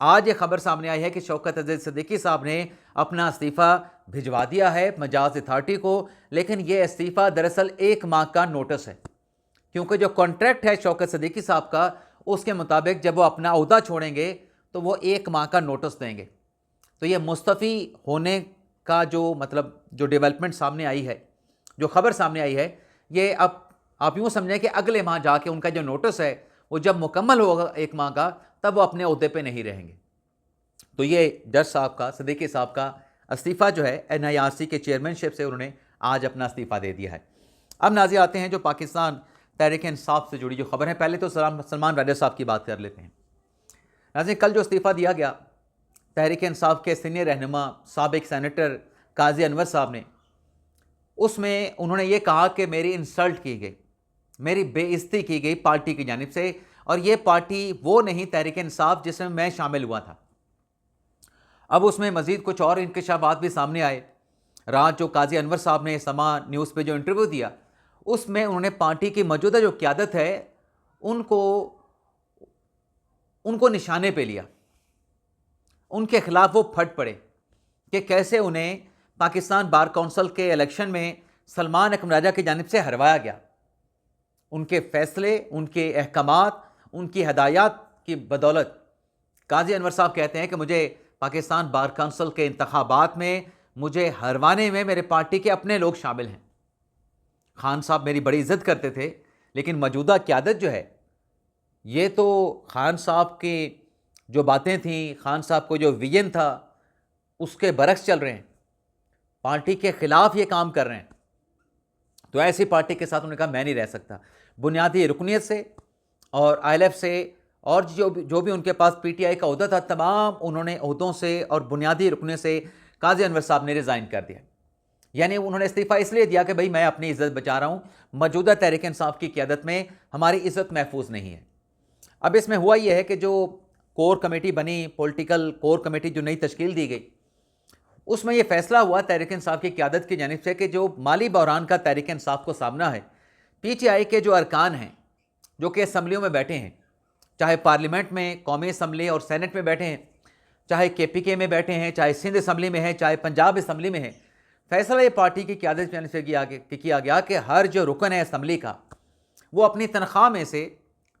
آج یہ خبر سامنے آئی ہے کہ شوکت عزیز صدیقی صاحب نے اپنا استعفیٰ بھجوا دیا ہے مجاز اتھارٹی کو، لیکن یہ استعفیٰ دراصل 1 ماہ کا نوٹس ہے، کیونکہ جو کانٹریکٹ ہے شوکت صدیقی صاحب کا، اس کے مطابق جب وہ اپنا عہدہ چھوڑیں گے تو وہ 1 ماہ کا نوٹس دیں گے۔ تو یہ مستعفی ہونے کا جو جو ڈیولپمنٹ سامنے آئی ہے، جو خبر سامنے آئی ہے، یہ اب آپ یوں سمجھیں کہ اگلے ماہ جا کے ان کا جو نوٹس ہے وہ جب مکمل ہوگا 1 ماہ کا، تب وہ اپنے عہدے پہ نہیں رہیں گے۔ تو یہ جج صاحب کا، صدیقی صاحب کا استعفیٰ جو ہے NIRC کے چیئرمین شپ سے انہوں نے آج اپنا استعفیٰ دے دیا ہے۔ اب ناظرین آتے ہیں جو پاکستان تحریک انصاف سے جڑی جو خبر ہے۔ پہلے تو سلمان راجہ صاحب کی بات کر لیتے ہیں۔ ناظرین کل جو استعفیٰ دیا گیا تحریک انصاف کے سینئر رہنما سابق سینیٹر قاضی انور صاحب نے، اس میں انہوں نے یہ کہا کہ میری انسلٹ کی گئی، میری بے عزتی کی گئی پارٹی کی جانب سے، اور یہ پارٹی وہ نہیں تحریک انصاف جس میں شامل ہوا تھا۔ اب اس میں مزید کچھ اور انکشافات بھی سامنے آئے۔ رات جو قاضی انور صاحب نے سما نیوز پہ جو انٹرویو دیا، اس میں انہوں نے پارٹی کی موجودہ جو قیادت ہے ان کو نشانے پہ لیا، ان کے خلاف وہ پھٹ پڑے کہ کیسے انہیں پاکستان بار کونسل کے الیکشن میں سلمان اکرم راجہ کی جانب سے ہروایا گیا۔ ان کے فیصلے، ان کے احکامات، ان کی ہدایات کی بدولت قاضی انور صاحب کہتے ہیں کہ مجھے پاکستان بار کونسل کے انتخابات میں مجھے ہروانے میں میرے پارٹی کے اپنے لوگ شامل ہیں۔ خان صاحب میری بڑی عزت کرتے تھے، لیکن موجودہ قیادت جو ہے یہ تو خان صاحب کی جو باتیں تھیں، خان صاحب کو جو ویژن تھا اس کے برعکس چل رہے ہیں، پارٹی کے خلاف یہ کام کر رہے ہیں۔ تو ایسی پارٹی کے ساتھ انہوں نے کہا میں نہیں رہ سکتا۔ بنیادی رکنیت سے اور ILF سے اور جو بھی ان کے پاس PTI کا عہدہ تھا، تمام انہوں نے عہدوں سے اور بنیادی رکنیت سے قاضی انور صاحب نے ریزائن کر دیا۔ یعنی انہوں نے استعفیٰ اس لیے دیا کہ بھائی میں اپنی عزت بچا رہا ہوں، موجودہ تحریک انصاف کی قیادت میں ہماری عزت محفوظ نہیں ہے۔ اب اس میں ہوا یہ ہے کہ جو کور کمیٹی بنی، پولیٹیکل کور کمیٹی جو نئی تشکیل دی گئی، اس میں یہ فیصلہ ہوا تحریک انصاف کی قیادت کی جانب سے کہ جو مالی بحران کا تحریک انصاف کو سامنا ہے، PTI کے جو ارکان ہیں جو کہ اسمبلیوں میں بیٹھے ہیں، چاہے پارلیمنٹ میں، قومی اسمبلی اور سینٹ میں بیٹھے ہیں، چاہے KPK میں بیٹھے ہیں، چاہے سندھ اسمبلی میں ہیں، چاہے پنجاب اسمبلی میں ہیں، فیصلہ یہ پارٹی کی قیادت کی جانب سے کیا گیا کہ ہر جو رکن ہے اسمبلی کا، وہ اپنی تنخواہ میں سے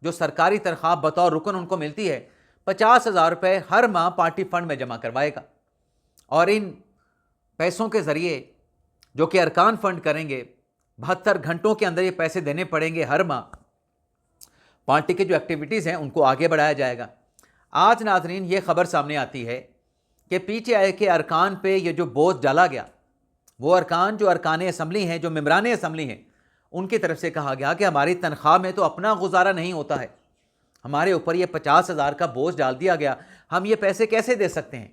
جو سرکاری تنخواہ بطور رکن ان کو ملتی ہے 50,000 روپے ہر ماہ پارٹی فنڈ میں جمع کروائے گا، اور ان پیسوں کے ذریعے جو کہ ارکان فنڈ کریں گے 72 گھنٹوں کے اندر یہ پیسے دینے پڑیں گے ہر ماہ، پارٹی کی جو ایکٹیویٹیز ہیں ان کو آگے بڑھایا جائے گا۔ آج ناظرین یہ خبر سامنے آتی ہے کہ PTI کے ارکان پہ یہ جو بوجھ ڈالا گیا، وہ ارکان جو ارکان اسمبلی ہیں، جو ممبران اسمبلی ہیں، ان کی طرف سے کہا گیا کہ ہماری تنخواہ میں تو اپنا گزارا نہیں ہوتا ہے، ہمارے اوپر یہ 50,000 کا بوجھ ڈال دیا گیا، ہم یہ پیسے کیسے دے سکتے ہیں؟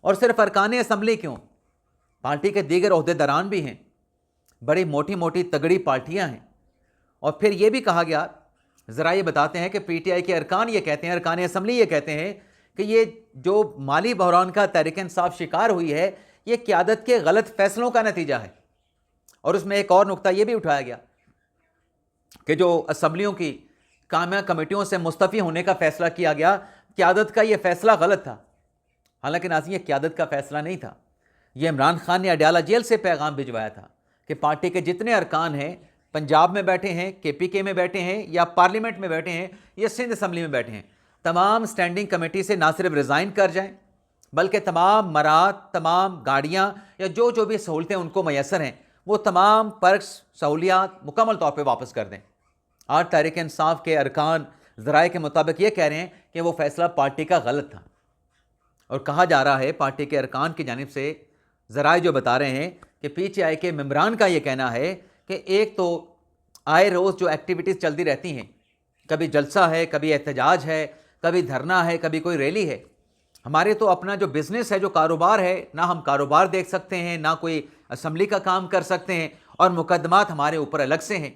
اور صرف ارکان اسمبلی کیوں، پارٹی کے دیگر عہدیداران بھی ہیں، بڑی موٹی موٹی تگڑی پارٹیاں ہیں۔ اور پھر یہ بھی کہا گیا، ذرا یہ بتاتے ہیں کہ PTI کے ارکان یہ کہتے ہیں، ارکان اسمبلی یہ کہتے ہیں کہ یہ جو مالی بحران کا تحریک انصاف شکار ہوئی ہے، یہ قیادت کے غلط فیصلوں کا نتیجہ ہے۔ اور اس میں ایک اور نقطہ یہ بھی اٹھایا گیا کہ جو اسمبلیوں کی کامیہ کمیٹیوں سے مستعفی ہونے کا فیصلہ کیا گیا، قیادت کا یہ فیصلہ غلط تھا۔ حالانکہ ناظرین یہ قیادت کا فیصلہ نہیں تھا، یہ عمران خان نے اڈیالہ جیل سے پیغام بھجوایا تھا کہ پارٹی کے جتنے ارکان ہیں، پنجاب میں بیٹھے ہیں، KPK میں بیٹھے ہیں، یا پارلیمنٹ میں بیٹھے ہیں، یا سندھ اسمبلی میں بیٹھے ہیں، تمام اسٹینڈنگ کمیٹی سے نہ صرف ریزائن کر جائیں بلکہ تمام مراد، تمام گاڑیاں یا جو بھی سہولتیں ان کو میسر ہیں، وہ تمام پرکس، سہولیات مکمل طور پہ واپس کر دیں۔ آج تحریک انصاف کے ارکان ذرائع کے مطابق یہ کہہ رہے ہیں کہ وہ فیصلہ پارٹی کا غلط تھا، اور کہا جا رہا ہے پارٹی کے ارکان کی جانب سے، ذرائع جو بتا رہے ہیں کہ PTI کے ممبران کا یہ کہنا ہے کہ ایک تو آئے روز جو ایکٹیویٹیز چلتی رہتی ہیں، کبھی جلسہ ہے، کبھی احتجاج ہے، کبھی دھرنا ہے، کبھی کوئی ریلی ہے، ہمارے تو اپنا جو بزنس ہے، جو کاروبار ہے، نہ ہم کاروبار دیکھ سکتے ہیں، نہ کوئی اسمبلی کا کام کر سکتے ہیں، اور مقدمات ہمارے اوپر الگ سے ہیں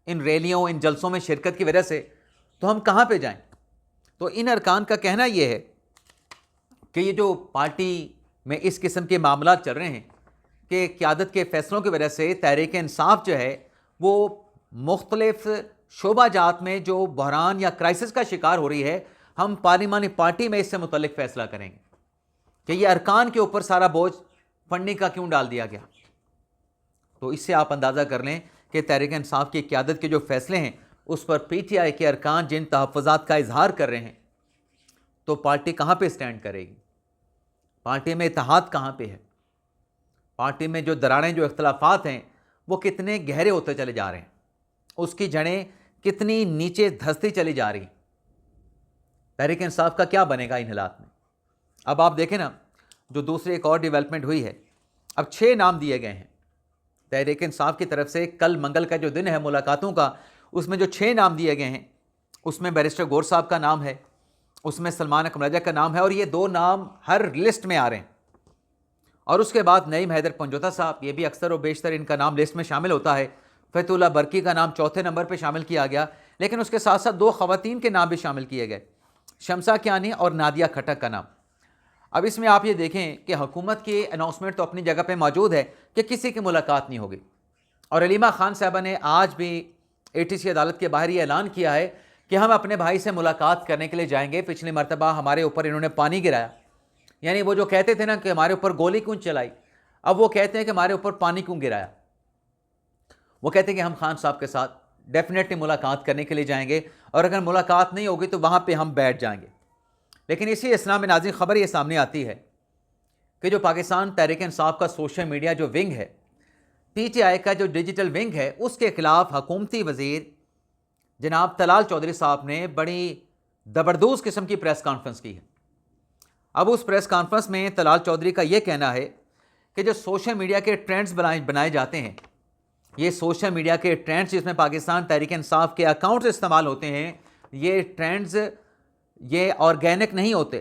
ان ریلیوں، ان جلسوں میں شرکت کی وجہ سے، تو ہم کہاں پہ جائیں؟ تو ان ارکان کا کہنا یہ ہے کہ یہ جو پارٹی میں اس قسم کے معاملات چل رہے ہیں کہ قیادت کے فیصلوں کی وجہ سے تحریک انصاف جو ہے وہ مختلف شعبہ جات میں جو بحران یا کرائسس کا شکار ہو رہی ہے، ہم پارلیمانی پارٹی میں اس سے متعلق فیصلہ کریں گے کہ یہ ارکان کے اوپر سارا بوجھ فنڈنگ کا کیوں ڈال دیا گیا۔ تو اس سے آپ اندازہ کر لیں کہ تحریک انصاف کی قیادت کے جو فیصلے ہیں اس پر پی ٹی آئی کے ارکان جن تحفظات کا اظہار کر رہے ہیں، تو پارٹی کہاں پہ سٹینڈ کرے گی؟ پارٹی میں اتحاد کہاں پہ ہے؟ پارٹی میں جو دراڑیں، جو اختلافات ہیں، وہ کتنے گہرے ہوتے چلے جا رہے ہیں، اس کی جڑیں کتنی نیچے دھستی چلی جا رہی ہیں۔ تحریک انصاف کا کیا بنے گا ان حالات میں؟ اب آپ دیکھیں نا، جو دوسری ایک اور ڈیولپمنٹ ہوئی ہے، اب 6 نام دیے گئے ہیں تحریک انصاف کی طرف سے۔ کل منگل کا جو دن ہے ملاقاتوں کا، اس میں جو 6 نام دیے گئے ہیں، اس میں بیرسٹر گور صاحب کا نام ہے، اس میں سلمان اکرم راجہ کا نام ہے، اور یہ 2 نام ہر لسٹ میں آ رہے ہیں۔ اور اس کے بعد نعیم حیدر پنجوتا صاحب، یہ بھی اکثر و بیشتر ان کا نام لسٹ میں شامل ہوتا ہے۔ فتح اللہ برکی کا نام 4تھے نمبر پہ شامل کیا گیا، لیکن اس کے ساتھ ساتھ 2 خواتین کے نام بھی شامل کیے گئے، شمسا کیانی اور نادیہ کھٹک کا نام۔ اب اس میں آپ یہ دیکھیں کہ حکومت کی اناؤنسمنٹ تو اپنی جگہ پہ موجود ہے کہ کسی کی ملاقات نہیں ہوگی، اور علیمہ خان صاحبہ نے آج بھی ATC عدالت کے باہر یہ اعلان کیا ہے کہ ہم اپنے بھائی سے ملاقات کرنے کے لیے جائیں گے۔ پچھلی مرتبہ ہمارے اوپر انہوں نے پانی گرایا، یعنی وہ جو کہتے تھے نا کہ ہمارے اوپر گولی کیوں چلائی، اب وہ کہتے ہیں کہ ہمارے اوپر پانی کیوں گرایا۔ وہ کہتے ہیں کہ ہم خان صاحب کے ساتھ ڈیفینیٹلی ملاقات کرنے کے لیے جائیں گے، اور اگر ملاقات نہیں ہوگی تو وہاں پہ ہم بیٹھ جائیں گے۔ لیکن اسی اسنا میں ناظرین خبر یہ سامنے آتی ہے کہ جو پاکستان تحریک انصاف کا سوشل میڈیا جو ونگ ہے، پی ٹی آئی کا جو ڈیجیٹل ونگ ہے، اس کے خلاف حکومتی وزیر جناب طلال چودھری صاحب نے بڑی زبردست قسم کی پریس کانفرنس کی ہے۔ اب اس پریس کانفرنس میں طلال چودھری کا یہ کہنا ہے کہ جو سوشل میڈیا کے ٹرینڈز بنائے جاتے ہیں، یہ سوشل میڈیا کے ٹرینڈز جس میں پاکستان تحریک انصاف کے اکاؤنٹس استعمال ہوتے ہیں، یہ ٹرینڈز یہ آرگینک نہیں ہوتے۔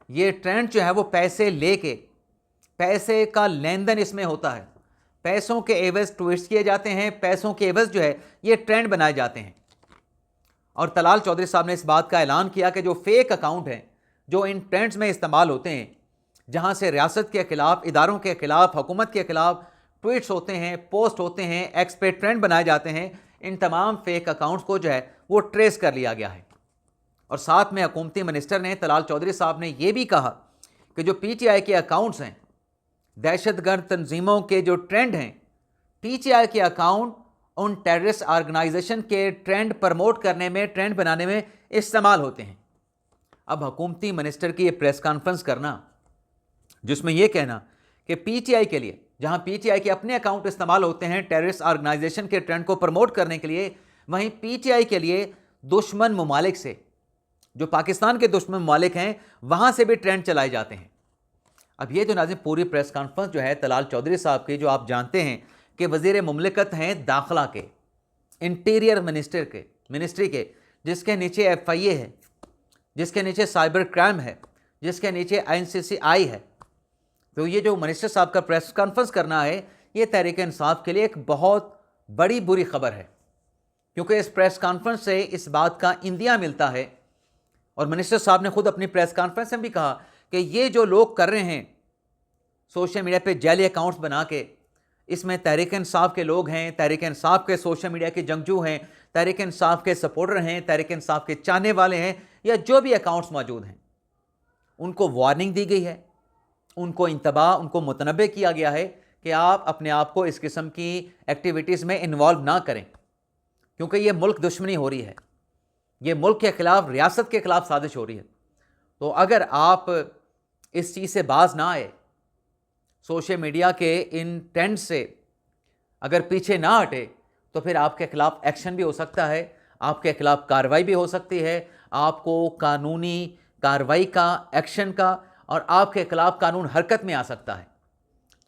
یہ ٹرینڈ جو ہے وہ پیسے لے کے، پیسے کا لین دین اس میں ہوتا ہے، پیسوں کے عوض ٹویٹس کیے جاتے ہیں، پیسوں کے عوض جو ہے یہ ٹرینڈ بنائے جاتے ہیں۔ اور طلال چودھری صاحب نے اس بات کا اعلان کیا کہ جو فیک اکاؤنٹ ہیں جو ان ٹرینڈز میں استعمال ہوتے ہیں، جہاں سے ریاست کے خلاف، اداروں کے خلاف، حکومت کے خلاف ٹویٹس ہوتے ہیں، پوسٹ ہوتے ہیں، ایکس پہ ٹرینڈ بنائے جاتے ہیں، ان تمام فیک اکاؤنٹس کو جو ہے وہ ٹریس کر لیا گیا ہے۔ اور ساتھ میں حکومتی منسٹر نے، طلال چودھری صاحب نے یہ بھی کہا کہ جو پی ٹی آئی کے اکاؤنٹس ہیں، دہشت گرد تنظیموں کے جو ٹرینڈ ہیں، پی ٹی آئی کے اکاؤنٹ ان ٹیررسٹ آرگنائزیشن کے ٹرینڈ پرموٹ کرنے میں، ٹرینڈ بنانے میں استعمال ہوتے ہیں۔ اب حکومتی منسٹر کی یہ پریس کانفرنس کرنا، جس میں یہ کہنا کہ پی ٹی آئی کے لیے، جہاں پی ٹی آئی کے اپنے اکاؤنٹ استعمال ہوتے ہیں ٹیررسٹ آرگنائزیشن کے ٹرینڈ کو پرموٹ کرنے کے لیے، وہیں پی ٹی آئی کے لیے دشمن ممالک سے، جو پاکستان کے دشمن ممالک ہیں، وہاں سے بھی ٹرینڈ چلائے جاتے ہیں۔ اب یہ جو ناظرین پوری پریس کانفرنس جو ہے طلال چودھری صاحب کی، جو آپ جانتے ہیں کہ وزیر مملکت ہیں داخلہ کے، انٹیریئر منسٹری کے، جس کے نیچے ایف آئی اے ہے، جس کے نیچے سائبر کرائم ہے، جس کے نیچے INCCI ہے، تو یہ جو منسٹر صاحب کا پریس کانفرنس کرنا ہے، یہ تحریک انصاف کے لیے ایک بہت بڑی بری خبر ہے، کیونکہ اس پریس کانفرنس سے اس بات کا اندیا ملتا ہے، اور منسٹر صاحب نے خود اپنی پریس کانفرنس میں بھی کہا کہ یہ جو لوگ کر رہے ہیں سوشل میڈیا پہ جعلی اکاؤنٹس بنا کے، اس میں تحریک انصاف کے لوگ ہیں، تحریک انصاف کے سوشل میڈیا کے جنگجو ہیں، تحریک انصاف کے سپورٹر ہیں، تحریک انصاف کے چاہنے والے ہیں، یا جو بھی اکاؤنٹس موجود ہیں، ان کو وارننگ دی گئی ہے، ان کو انتباہ، ان کو متنبہ کیا گیا ہے کہ آپ اپنے آپ کو اس قسم کی ایکٹیویٹیز میں انوالو نہ کریں، کیونکہ یہ ملک دشمنی ہو رہی ہے، یہ ملک کے خلاف، ریاست کے خلاف سازش ہو رہی ہے۔ تو اگر آپ اس چیز سے باز نہ آئے، سوشل میڈیا کے ان ٹرینڈ سے اگر پیچھے نہ ہٹے، تو پھر آپ کے خلاف ایکشن بھی ہو سکتا ہے، آپ کے خلاف کارروائی بھی ہو سکتی ہے، آپ کو قانونی کارروائی کا، ایکشن کا، اور آپ کے خلاف قانون حرکت میں آ سکتا ہے۔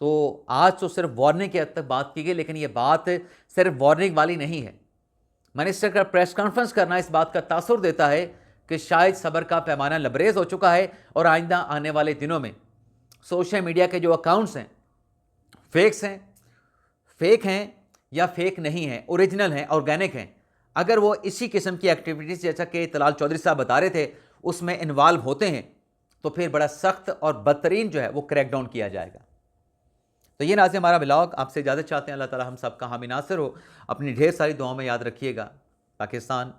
تو آج تو صرف وارننگ کے حد تک بات کی گئی، لیکن یہ بات صرف وارننگ والی نہیں ہے۔ منسٹر کا پریس کانفرنس کرنا اس بات کا تاثر دیتا ہے کہ شاید صبر کا پیمانہ لبریز ہو چکا ہے، اور آئندہ آنے والے دنوں میں سوشل میڈیا کے جو اکاؤنٹس ہیں، فیک ہیں یا فیک نہیں ہیں، اوریجنل ہیں، آرگینک ہیں، اگر وہ اسی قسم کی ایکٹیویٹیز جیسا کہ طلال چودھری صاحب بتا رہے تھے اس میں انوالو ہوتے ہیں، تو پھر بڑا سخت اور بدترین جو ہے وہ کریک ڈاؤن کیا جائے گا۔ تو یہ ناظرین ہمارا ولاگ، آپ سے اجازت چاہتے ہیں۔ اللہ تعالی ہم سب کا حامی ناصر ہو۔ اپنی ڈھیر ساری دعاؤں میں یاد رکھیے گا۔ پاکستان